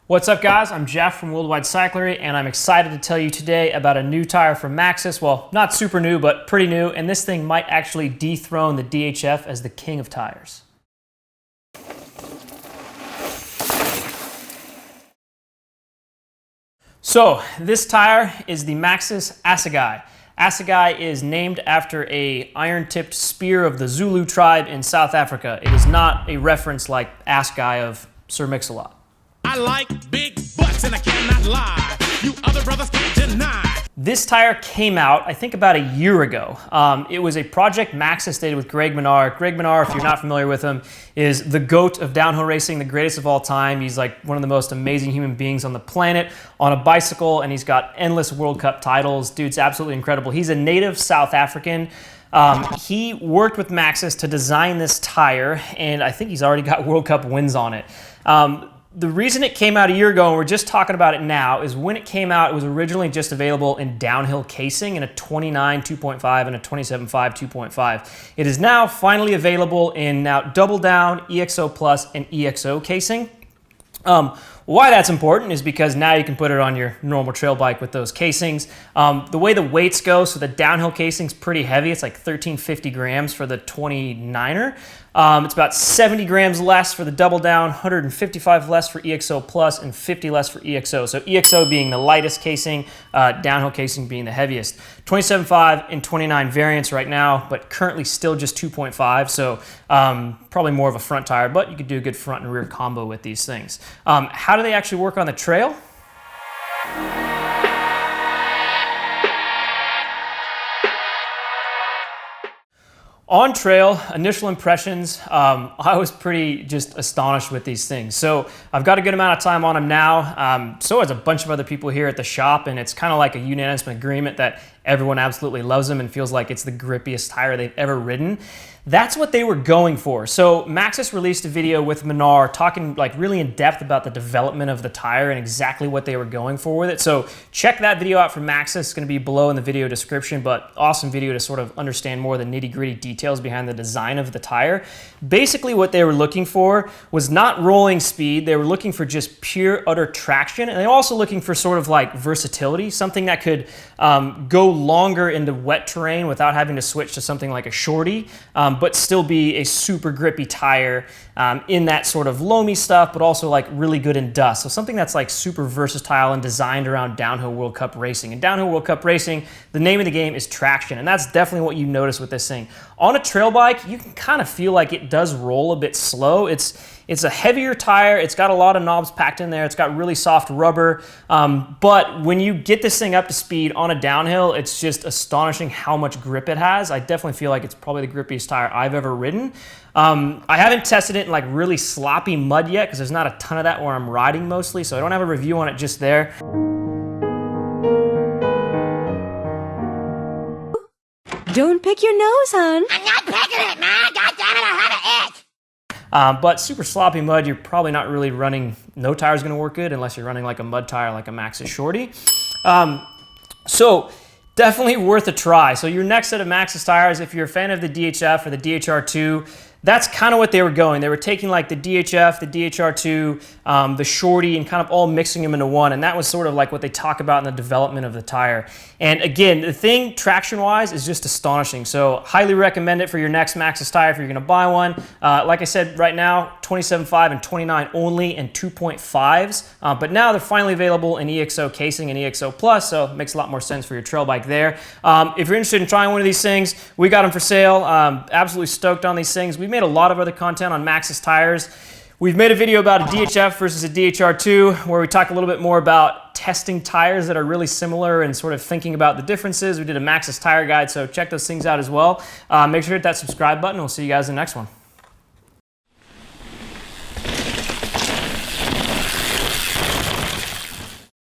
What's up guys, I'm Jeff from Worldwide Cyclery and I'm excited to tell you today about a new tire from Maxxis. Well, not super new, but pretty new, and this thing might actually dethrone the DHF as the king of tires. So this tire is the Maxxis Assegai. Assegai is named after an iron-tipped spear of the Zulu tribe in South Africa. It is not a reference like Assegai of Sir Mix-a-Lot. I like big butts and I cannot lie. You other brothers can't deny. This tire came out, I think, about a year ago. It was a project Maxxis did with Greg Minnaar. Greg Minnaar, if you're not familiar with him, is the GOAT of downhill racing, the greatest of all time. He's like one of the most amazing human beings on the planet on a bicycle, and he's got endless World Cup titles. Dude's absolutely incredible. He's a native South African. He worked with Maxxis to design this tire, and I think he's already got World Cup wins on it. The reason it came out a year ago, and we're just talking about it now, is when it came out, it was originally just available in downhill casing in a 29 2.5 and a 27.5 2.5. It is now finally available in now double down, EXO Plus, and EXO casing. Why that's important is because now you can put it on your normal trail bike with those casings. The way the weights go, so the downhill casing's pretty heavy. It's like 1350 grams for the 29er. It's about 70 grams less for the double down, 155 less for EXO Plus, and 50 less for EXO. So EXO being the lightest casing, downhill casing being the heaviest. 27.5 and 29 variants right now, but currently still just 2.5. So probably more of a front tire, but you could do a good front and rear combo with these things. How do they actually work on the trail? On trail, initial impressions, I was pretty just astonished with these things. So I've got a good amount of time on them now. So has a bunch of other people here at the shop, and it's kind of like a unanimous agreement that everyone absolutely loves them and feels like it's the grippiest tire they've ever ridden. That's what they were going for. So Maxxis released a video with Minnaar talking like really in depth about the development of the tire and exactly what they were going for with it. So check that video out from Maxxis. It's gonna be below in the video description, but awesome video to sort of understand more of the nitty-gritty details behind the design of the tire. Basically what they were looking for was not rolling speed. They were looking for just pure utter traction, and they were also looking for sort of like versatility, something that could go longer into wet terrain without having to switch to something like a shorty, but still be a super grippy tire in that sort of loamy stuff, but also like really good in dust. So something that's like super versatile and designed around downhill World Cup racing. And downhill World Cup racing, the name of the game is traction, and that's definitely what you notice with this thing. On a trail bike, you can kind of feel like it does roll a bit slow. It's a heavier tire. It's got a lot of knobs packed in there. It's got really soft rubber. But when you get this thing up to speed on a downhill, it's just astonishing how much grip it has. I definitely feel like it's probably the grippiest tire I've ever ridden. I haven't tested it in like really sloppy mud yet because there's not a ton of that where I'm riding mostly, so I don't have a review on it just there. Don't pick your nose, hon. I'm not picking it, man. God damn it, I have an itch. But super sloppy mud, you're probably not really running, no tire's gonna work good unless you're running like a mud tire like a Maxxis Shorty. So definitely worth a try. So your next set of Maxxis tires, if you're a fan of the DHF or the DHR2, that's kind of what they were going. They were taking like the DHF, the DHR2, the Shorty, and kind of all mixing them into one. And that was sort of like what they talk about in the development of the tire. And again, the thing traction-wise is just astonishing. So highly recommend it for your next Maxxis tire if you're gonna buy one. Like I said, right now, 27.5 and 29 only and 2.5s. But now they're finally available in EXO casing and EXO Plus, so it makes a lot more sense for your trail bike there. If you're interested in trying one of these things, we got them for sale. Absolutely stoked on these things. We've made a lot of other content on Maxxis tires. We've made a video about a DHF versus a DHR2 where we talk a little bit more about testing tires that are really similar and sort of thinking about the differences. We did a Maxxis tire guide, so check those things out as well. Make sure to hit that subscribe button. We'll see you guys in the next one.